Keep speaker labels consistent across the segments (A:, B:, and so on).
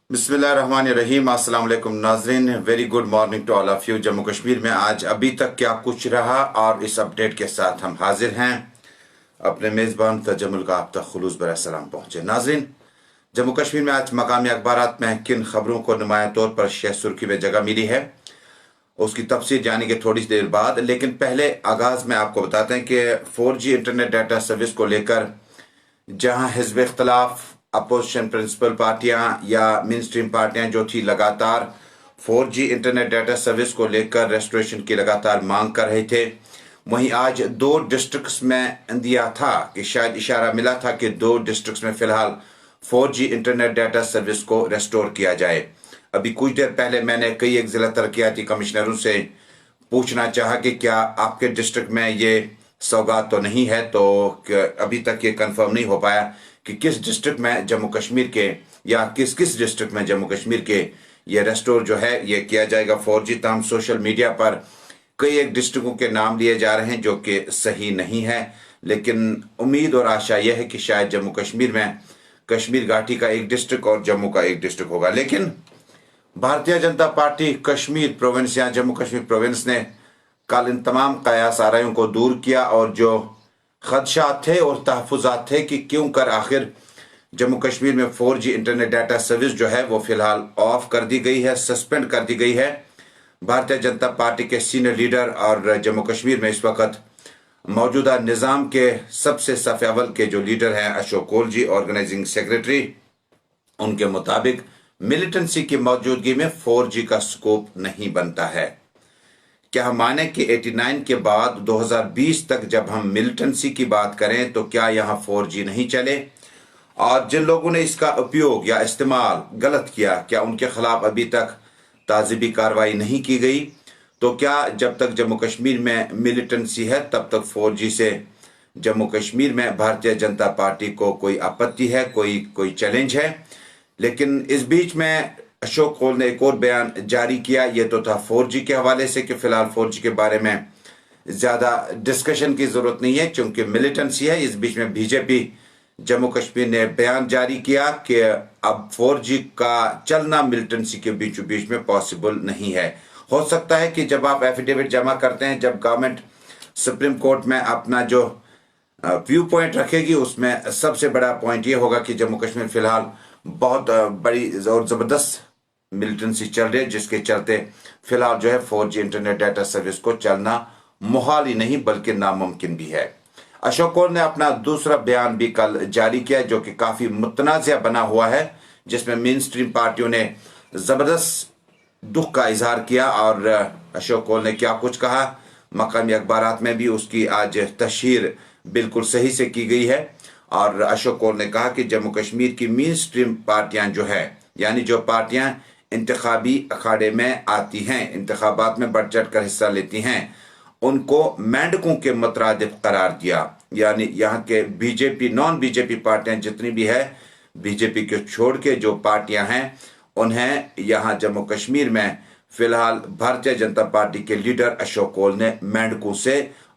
A: बिस्मिल्लाहिर्रहमानिर्रहीम। अस्सलाम वालेकुम नाज़रीन, very good morning to all of you. Jammu Kashmir में आज अभी तक क्या कुछ रहा और इस अपडेट के साथ हम हाजिर हैं। अपने मेज़बान तजम्मुल का आप तक खुलूस बरा सलाम पहुँचे। नाज़रीन, जम्मू कश्मीर में आज मकामी अखबारात में किन खबरों को नुमाया तौर पर शह सुर्खी में जगह मिली है उसकी तफसीर जानेंगे थोड़ी देर बाद, लेकिन पहले आगाज में आपको बताते हैं कि 4G इंटरनेट डाटा सर्विस को लेकर जहां हिज़्ब इख्तलाफ, अपोजिशन प्रिंसिपल पार्टियां या मेन स्ट्रीम पार्टियां जो थी लगातार 4G इंटरनेट डाटा सर्विस को लेकर रेस्टोरेशन की लगातार मांग कर रहे थे, वहीं आज दो डिस्ट्रिक्ट्स में दिया था कि शायद इशारा मिला था कि दो डिस्ट्रिक्ट्स में फिलहाल 4G इंटरनेट डाटा सर्विस को रेस्टोर किया जाए। अभी कुछ देर पहले मैंने कई एक जिला तरक्याती कमिश्नरों से पूछना चाहा कि क्या आपके डिस्ट्रिक्ट में ये सौगात तो नहीं है, तो अभी तक ये कंफर्म नहीं हो पाया कि किस डिस्ट्रिक्ट में जम्मू कश्मीर के या किस किस डिस्ट्रिक्ट में जम्मू कश्मीर के ये रेस्टोर जो है ये किया जाएगा 4G। तमाम सोशल मीडिया पर कई एक डिस्ट्रिक्टों के नाम लिए जा रहे हैं जो कि सही नहीं है, लेकिन उम्मीद और आशा यह है कि शायद जम्मू कश्मीर में कश्मीर घाटी का एक डिस्ट्रिक्ट और जम्मू का एक डिस्ट्रिक्ट होगा। लेकिन भारतीय जनता पार्टी कश्मीर प्रोविंस या जम्मू कश्मीर प्रोविंस ने कल इन तमाम कयास आरायों को दूर किया और जो खदशात थे और तहफुजात थे कि क्यों कर आखिर जम्मू कश्मीर में 4G इंटरनेट डाटा सर्विस जो है वो फिलहाल ऑफ कर दी गई है, सस्पेंड कर दी गई है। भारतीय जनता पार्टी के सीनियर लीडर और जम्मू कश्मीर में इस वक्त मौजूदा निज़ाम के सबसे सफ़े अव्वल के जो लीडर हैं अशोक कौल जी, ऑर्गेनाइजिंग सेक्रेटरी, उनके मुताबिक मिलिटेंसी की मौजूदगी में 4G का स्कोप नहीं बनता है। क्या हम माने कि 89 के बाद 2020 तक जब हम मिलिटेंसी की बात करें तो क्या यहाँ 4G नहीं चले, और जिन लोगों ने इसका उपयोग या इस्तेमाल गलत किया क्या उनके खिलाफ अभी तक ताज़िबी कार्रवाई नहीं की गई? तो क्या जब तक जम्मू कश्मीर में मिलिटेंसी है तब तक 4G से जम्मू कश्मीर में भारतीय जनता पार्टी को कोई आपत्ति है, कोई चैलेंज है? लेकिन इस बीच में अशोक कौल ने एक और बयान जारी किया। ये तो था 4G के हवाले से कि फिलहाल 4G के बारे में ज्यादा डिस्कशन की जरूरत नहीं है क्योंकि मिलिटेंसी है। इस बीच में बीजेपी जम्मू कश्मीर ने बयान जारी किया कि अब 4G का चलना मिलिटेंसी के बीचों बीच में पॉसिबल नहीं है। हो सकता है कि जब आप एफिडेविट जमा करते हैं, जब गवर्नमेंट सुप्रीम कोर्ट में अपना जो व्यू पॉइंट रखेगी उसमें सबसे बड़ा पॉइंट ये होगा कि जम्मू कश्मीर फिलहाल बहुत बड़ी और जबरदस्त मिलिटेंसी चल रही है, जिसके चलते फिलहाल जो है 4G इंटरनेट डाटा सर्विस को चलना मुहाल ही नहीं बल्कि नामुमकिन भी है। अशोक कौल ने अपना दूसरा बयान भी कल जारी किया जो कि काफी मुतनाज़िया बना हुआ है, जिसमें मेन स्ट्रीम पार्टियों ने जबरदस्त दुख का इजहार किया। और अशोक कौल ने क्या कुछ कहा, मकामी अखबारात में भी उसकी आज तशहीर बिल्कुल सही से की गई है। और अशोक कौल ने कहा कि जम्मू कश्मीर की मेन स्ट्रीम पार्टियां जो है, यानी जो पार्टियां इंतखाबी अखाड़े में आती हैं, इंतखाबात में बढ़ चढ़ कर हिस्सा लेती हैं, उनको मेंढकों के मुतरादिफ करार दिया। यानी यहाँ के बीजेपी नॉन बीजेपी पार्टियां जितनी भी है, बीजेपी को छोड़ के जो पार्टियां हैं, उन्हें यहाँ जम्मू कश्मीर में फिलहाल भारतीय जनता पार्टी के लीडर अशोक कौल ने मेंढकों से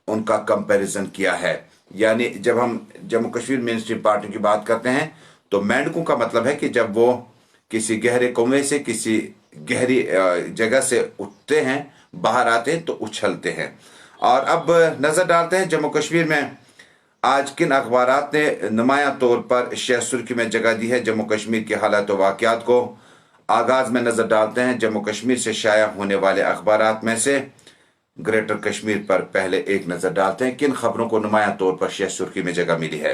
A: उनका कंपैरिजन किया है। यानी जब हम जम्मू कश्मीर मेन स्ट्रीम पार्टियों की बात करते हैं तो मेंढकों का मतलब है कि जब वो किसी गहरे कुएं से, किसी गहरी जगह से उठते हैं, बाहर आते हैं तो उछलते हैं। और अब नजर डालते हैं जम्मू कश्मीर में आज किन अखबारात ने नुमाया तौर पर शह सुर्खी में जगह दी है जम्मू कश्मीर के हालात व वाक़यात को। आगाज में नजर डालते हैं जम्मू कश्मीर से शाया होने वाले अखबारात में से ग्रेटर कश्मीर पर पहले एक नजर डालते हैं किन खबरों को नुमाया तौर पर शह सुर्खी में जगह मिली है।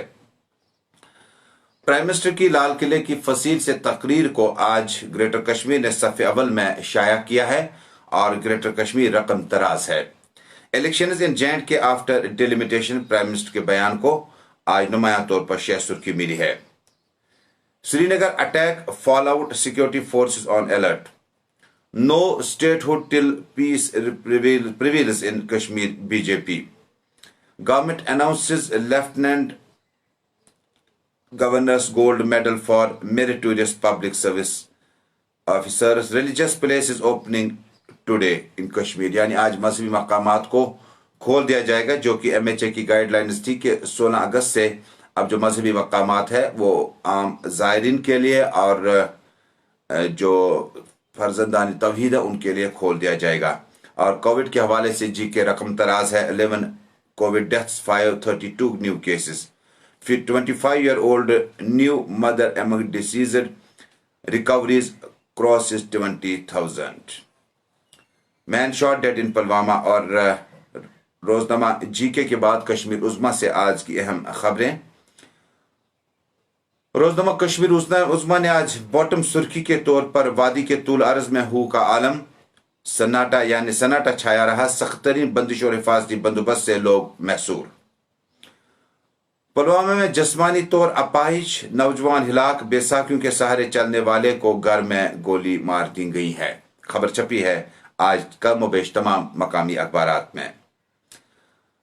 A: प्राइम मिनिस्टर की लाल किले की फसील से तकरीर को आज ग्रेटर कश्मीर ने सफ़े अव्वल में शाया किया है और ग्रेटर कश्मीर रकम तराज है। Elections in J&K after delimitation, prime minister के बयान को आज नुमाया तौर पर शह सुर्खी मिली है। Srinagar attack, fall out, security forces on alert, no statehood till peace prevails in Kashmir, BJP. Government announces Lieutenant Governor's Gold Medal for meritorious public service officers. Religious places opening today in Kashmir. यानी आज मजहबी मकामात को खोल दिया जाएगा, जो कि MHA की गाइडलाइंस थी कि 16 अगस्त से अब जो मजहबी मकामात है वो आम ज़ायरीन के लिए और जो फर्जंदानी तौहीद है उनके लिए खोल दिया जाएगा। और कोविड के हवाले से जी के रकम तराज है 11 कोविड डेथ्स, 532 न्यू केसेस। फिर 25-year-old new mother among deceased, recoveries crosses 20,000। Man shot dead in Pulwama. और रोजनामा जीके के बाद कश्मीर उज़्मा से आज की अहम खबरें। रोजनामा कश्मीर उज़्मा ने आज बॉटम सुर्खी के तौर पर वादी के तूल अर्ज में हू का आलम, सन्नाटा यानी सन्नाटा छाया रहा, सख्त तरीन बंदिश और हिफाजती बंदोबस्त से लोग महसूर। पुलवामा में जिस्मानी तौर अपाहिज, नौजवान हिलाक, बेसाखियों के सहारे चलने वाले को घर में गोली मार दी गई है। खबर छपी है आज कम व बेश तमाम मकामी अखबारात में।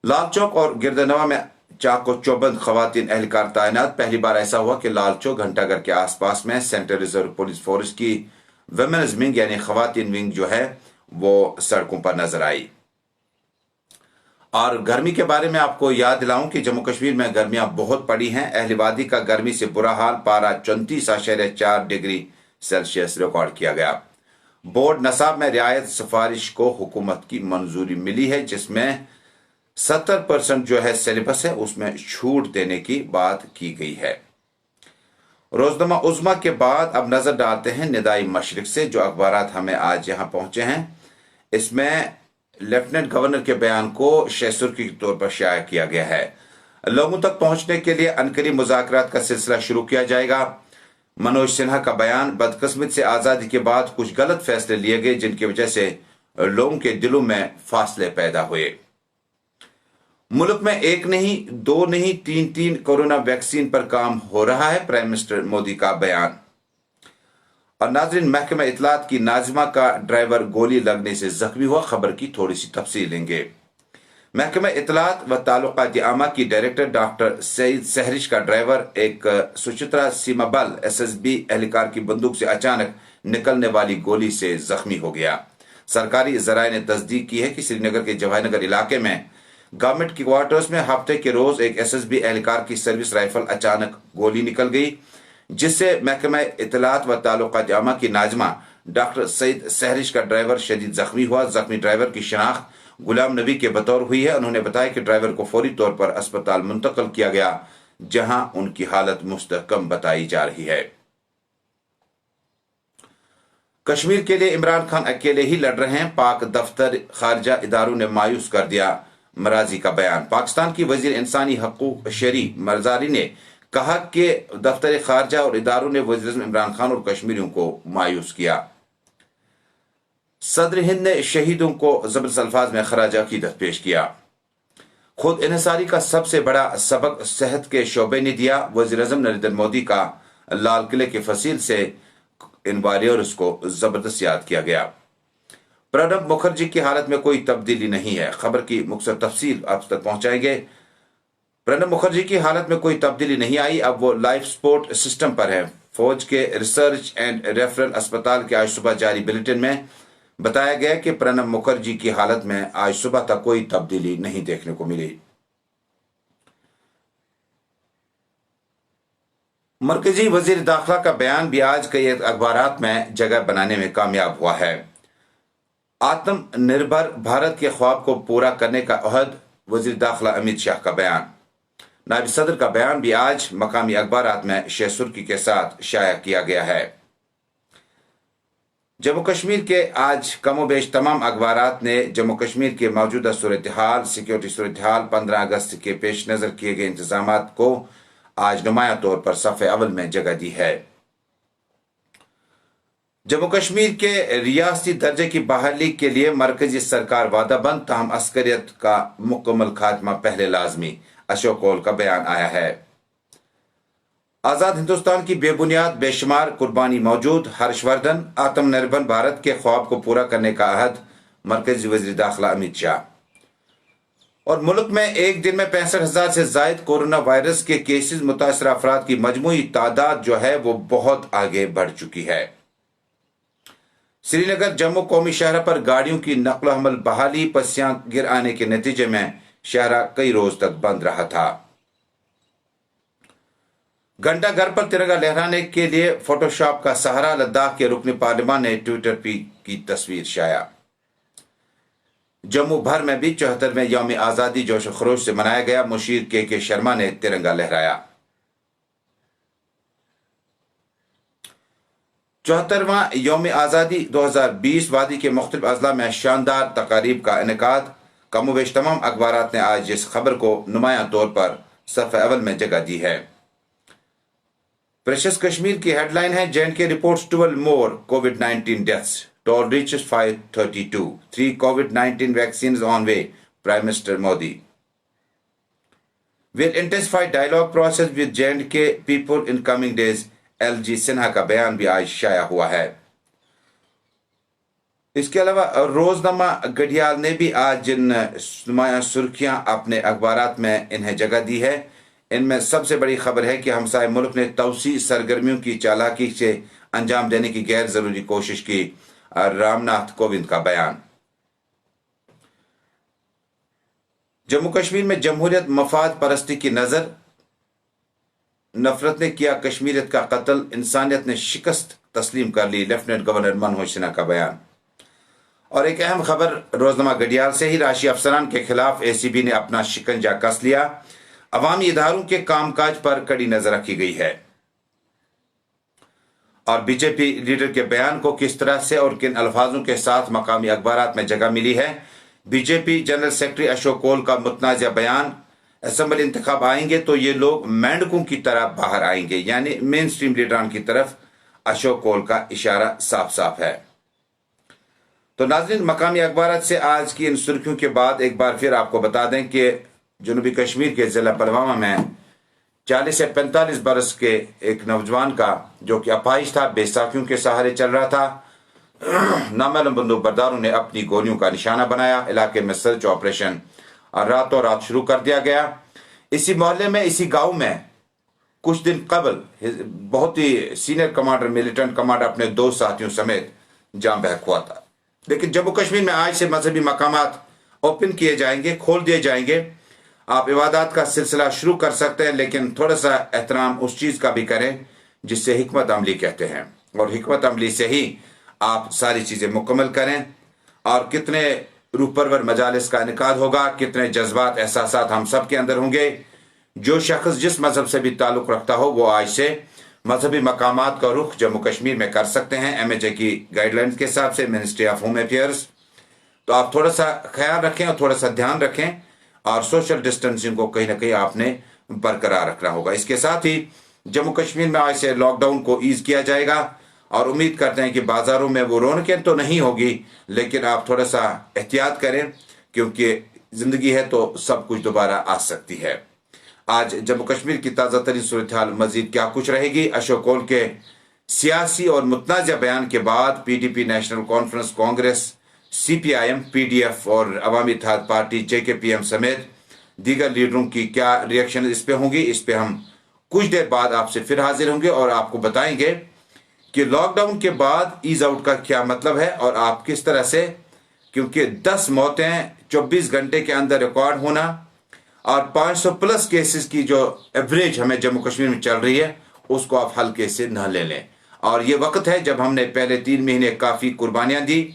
A: लाल चौक और गिरदनवा में चाको चौबंद खवातीन एहलकार तैनात। पहली बार ऐसा हुआ कि लाल चौक घंटाघर के आसपास में सेंट्रल रिजर्व पुलिस फोर्स की वुमेन्स विंग यानी खवातीन विंग जो है वो सड़कों पर नजर आई। और गर्मी के बारे में आपको याद दिलाऊं कि जम्मू कश्मीर में गर्मियां बहुत पड़ी हैं। अहल वादी का गर्मी से बुरा हाल, पारा 34.4 डिग्री सेल्सियस रिकॉर्ड किया गया। बोर्ड नसाब में रियायत सिफारिश को हुकूमत की मंजूरी मिली है, जिसमें 70% जो है सिलेबस है उसमें छूट देने की बात की गई है। रोजनामा उज़्मा के बाद अब नजर डालते हैं निदाई मशरिक से जो अखबारात हमें आज यहां पहुंचे हैं। इसमें लेफ्टिनेंट गवर्नर के बयान को शेसुर्खी के तौर पर शाया किया गया है। लोगों तक पहुंचने के लिए अनकरीब मुज़ाकरात का सिलसिला शुरू किया जाएगा। मनोज सिन्हा का बयान, बदकिस्मत से आजादी के बाद कुछ गलत फैसले लिए गए जिनकी वजह से लोगों के दिलों में फासले पैदा हुए। मुल्क में एक नहीं, दो नहीं, तीन कोरोना वैक्सीन पर काम हो रहा है, प्राइम मिनिस्टर मोदी का बयान। और नाज़रीन, महकमा इत्तलात की नाज़िमा का ड्राइवर गोली लगने से जख्मी हुआ। खबर की थोड़ी सी तफसील लेंगे। महकमा इत्तलात व ताल्लुकात आमा की डायरेक्टर डॉक्टर सईद सहरिश का ड्राइवर एक सुचित्रा सीमा बल SSB एहलकार की बंदूक से अचानक निकलने वाली गोली से जख्मी हो गया। सरकारी जराये ने तस्दीक की है कि श्रीनगर के जवाहरनगर इलाके में गवर्नमेंट की क्वार्टर्स में हफ्ते के रोज एक SSB एहलकार की सर्विस राइफल अचानक गोली निकल गई, जिससे महकमा इत्तलात व ताल्लुकात आमा की नाज़िमा डॉक्टर सईद सहरिश का ड्राइवर शदीद जख्मी हुआ। जख्मी ड्राइवर की शनाख्त गुलाम नबी के बतौर हुई है। उन्होंने बताया कि ड्राइवर को फौरी तौर पर अस्पताल मुंतकिल किया गया, जहां उनकी हालत मुस्तहकम बताई जा रही है। कश्मीर के लिए इमरान खान अकेले ही लड़ रहे हैं, पाक दफ्तर खारजा इदारों ने मायूस कर दिया। मराजी का बयान, पाकिस्तान की वजीर इंसानी हकूक शरी मरजारी ने कहा कि दफ्तर खारजा और इदारों ने वज़ीर इमरान खान और कश्मीरियों को मायूस किया। सदर हिंद ने शहीदों को जबरदस्त अल्फाज में खराज अकीदत पेश किया। खुद इन्हिसारी का सबसे बड़ा सबक सेहत के शोबे ने दिया। वज़ीर आज़म नरेंद्र मोदी का लाल किले के फसील से इन वॉरियर्स को जबरदस्त याद किया गया। प्रणब मुखर्जी की हालत में कोई तब्दीली नहीं है। खबर की मुख्तसर तफसील आप तक पहुंचाएंगे। प्रणब मुखर्जी की हालत में कोई तब्दीली नहीं आई, अब वो लाइफ सपोर्ट सिस्टम पर है। फौज के रिसर्च एंड रेफरल अस्पताल के आज सुबह जारी बुलेटिन में बताया गया कि प्रणब मुखर्जी की हालत में आज सुबह तक कोई तब्दीली नहीं देखने को मिली। मरकजी वजीर दाखिला का बयान भी आज कई अखबारात में जगह बनाने में कामयाब हुआ है। आत्मनिर्भर भारत के ख्वाब को पूरा करने का अहद, वजीर दाखिला अमित शाह का बयान। नायब सदर का बयान भी आज मकामी अखबारात में शेसुर्खी के साथ शाया किया गया है। जम्मू कश्मीर के आज कमोबेश तमाम अखबारात ने जम्मू कश्मीर के मौजूदा सूरत हाल, सिक्योरिटी सूरत हाल, 15 अगस्त के पेश नजर किए गए इंतजामात को आज नुमाया तौर पर सफ़े अव्वल में जगह दी है। जम्मू कश्मीर के रियासती दर्जे की बहाली के लिए मरकजी सरकार वादाबंद, ताहम अस्करियत का मुकम्मल खात्मा पहले लाजमी, अशोक कौल का बयान आया है। आजाद हिंदुस्तान की बेबुनियाद बेशुमार कुर्बानी मौजूद, हर्षवर्धन, आत्मनिर्भर भारत के ख्वाब को पूरा करने का अहद, मरकजी वजीर दाखिला अमित शाह। और मुल्क में एक दिन में 65,000 से जायद कोरोना वायरस के केसेस, मुतासर अफराद की मजमूई तादाद जो है वो बहुत आगे बढ़ चुकी है। श्रीनगर जम्मू कौमी शहरा पर गाड़ियों की नकल हमल बहाली, पसियां गिर आने के नतीजे में शहरा कई रोज तक बंद रहा था। घंटा घर पर तिरंगा लहराने के लिए फोटोशॉप का सहारा, लद्दाख के रुकन पार्लियामान ने ट्विटर पर की तस्वीर शाया। जम्मू भर में भी 74वें यौम आज़ादी जोश खरोश से मनाया गया। मुशीर के शर्मा ने तिरंगा लहराया। 74वां यौम आज़ादी 2020 वादी के मुख्तलिफ अजला में शानदार तकारीब का इनेकाद। कमोबेश तमाम अखबारात ने आज इस खबर को नुमायां तौर पर सफ़े अव्वल में जगह दी है। प्रेशस कश्मीर की हेडलाइन है, J&K reports 12 more COVID-19 deaths, toll reaches 532, 3 COVID-19 vaccines on way, Prime Minister Modi. Will intensify dialogue process with J&K people in coming days, LG Sinha का बयान भी आज शाया हुआ है। इसके अलावा रोजनामा गढ़ियाल ने भी आज जिन नुमायां सुर्खियां अपने अखबारात में इन्हें जगह दी है, इनमें सबसे बड़ी खबर है कि हमसाय मुल्क ने तौसी सरगर्मियों की चालाकी से अंजाम देने की गैर जरूरी कोशिश की, रामनाथ कोविंद का बयान। जम्मू कश्मीर में जमहूरियत मफाद परस्ती की नजर, नफरत ने किया कश्मीरियत का कत्ल, इंसानियत ने शिकस्त तस्लीम कर ली, लेफ्टिनेंट गवर्नर मनोज सिन्हा का बयान। और एक अहम खबर रोजनामा गढ़ियाल से ही, राशि अफसरान के खिलाफ ACB ने अपना शिकंजा कस लिया। अवामी इदारों के कामकाज पर कड़ी नजर रखी गई है। और बीजेपी लीडर के बयान को किस तरह से और किन अल्फाजों के साथ मकामी अखबारात में जगह मिली है। बीजेपी जनरल सेक्रेटरी अशोक कोल का मुतनाज़ा बयान, असेंबली इंतखाब आएंगे तो ये लोग मेंढकों की तरह बाहर आएंगे, यानी मेन स्ट्रीम लीडरान की तरफ अशोक कोल का इशारा साफ साफ है। तो नाज़रीन, मकामी अखबारात से आज की इन सुर्खियों के बाद एक बार फिर आपको बता दें कि जनूबी कश्मीर के जिला पुलवामा में 40 से 45 बरस के एक नौजवान का, जो कि अपाहिज था, बेसाखियों के सहारे चल रहा था, नामालूम बंदूक बरदारों ने अपनी गोलियों का निशाना बनाया। इलाके में सर्च ऑपरेशन रातों रात शुरू कर दिया गया। इसी मोहल्ले में, इसी गांव में कुछ दिन कबल बहुत ही सीनियर कमांडर, मिलिटेंट कमांडर अपने 2 साथियों समेत जाम बहक हुआ था। लेकिन जम्मू कश्मीर में आज से मजहबी मकामात ओपन किए जाएंगे, खोल दिए जाएंगे। आप इबादत का सिलसिला शुरू कर सकते हैं, लेकिन थोड़ा सा एहतराम उस चीज़ का भी करें जिससे हिकमत अमली कहते हैं, और हिकमत अमली से ही आप सारी चीज़ें मुकम्मल करें। और कितने रूपरवर मजालिस का इनेकाद होगा, कितने जज्बात एहसासात हम सब के अंदर होंगे। जो शख्स जिस मजहब से भी ताल्लुक़ रखता हो वो आज से मजहबी मकामात का रुख जम्मू कश्मीर में कर सकते हैं, MHA की गाइडलाइंस के हिसाब से, मिनिस्ट्री ऑफ होम अफेयर्स। तो आप थोड़ा सा ख्याल रखें और थोड़ा सा ध्यान रखें, और सोशल डिस्टेंसिंग को कहीं ना कहीं आपने बरकरार रखना होगा। इसके साथ ही जम्मू कश्मीर में आज से लॉकडाउन को ईज किया जाएगा, और उम्मीद करते हैं कि बाजारों में वो रौनकें तो नहीं होगी, लेकिन आप थोड़ा सा एहतियात करें, क्योंकि जिंदगी है तो सब कुछ दोबारा आ सकती है। आज जम्मू कश्मीर की ताज़ा तरीन सूरत हाल मजीद क्या कुछ रहेगी। अशोक कोल के सियासी और मुतनाज़ा बयान के बाद PDP national conference, Congress, CPIM, PDF और अवामी इत्तेहाद पार्टी JKPM समेत दीगर लीडरों की क्या रिएक्शन इस पे होंगी, इस पे हम कुछ देर बाद आपसे फिर हाजिर होंगे और आपको बताएंगे कि लॉकडाउन के बाद ईज आउट का क्या मतलब है, और आप किस तरह से, क्योंकि 10 मौतें 24 घंटे के अंदर रिकॉर्ड होना और 500 प्लस केसेस की जो एवरेज हमें जम्मू कश्मीर में चल रही है, उसको आप हल्के से न ले लें। और ये वक्त है जब हमने पहले 3 महीने काफ़ी कुर्बानियाँ दी,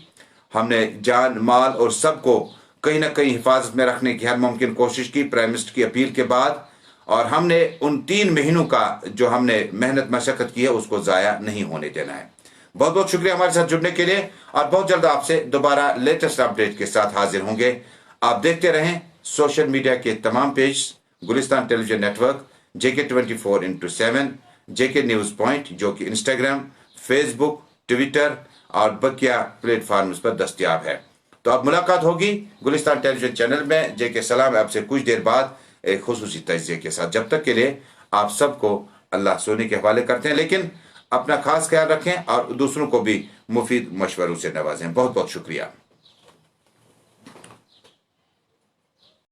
A: हमने जान माल और सबको कहीं ना कहीं हिफाजत में रखने की हर मुमकिन कोशिश की प्राइम मिनिस्टर की अपील के बाद, और हमने उन 3 महीनों का जो हमने मेहनत मशक्कत की है उसको ज़ाया नहीं होने देना है। बहुत बहुत शुक्रिया हमारे साथ जुड़ने के लिए, और बहुत जल्द आपसे दोबारा लेटेस्ट अपडेट के साथ हाजिर होंगे। आप देखते रहें सोशल मीडिया के तमाम page, Gulistan television network, JK24x7, JK news point, जो कि इंस्टाग्राम, फेसबुक, ट्विटर और बकिया प्लेटफॉर्म्स पर दस्तयाब है। तो अब मुलाकात होगी गुलिस्तान टेलीविजन चैनल में JK सलाम ऐप से कुछ देर बाद एक खुसूसी तजिए के साथ। जब तक के लिए आप सबको अल्लाह सोने के हवाले करते हैं, लेकिन अपना खास ख्याल रखें और दूसरों को भी मुफीद मशवरों से नवाजें। बहुत बहुत शुक्रिया।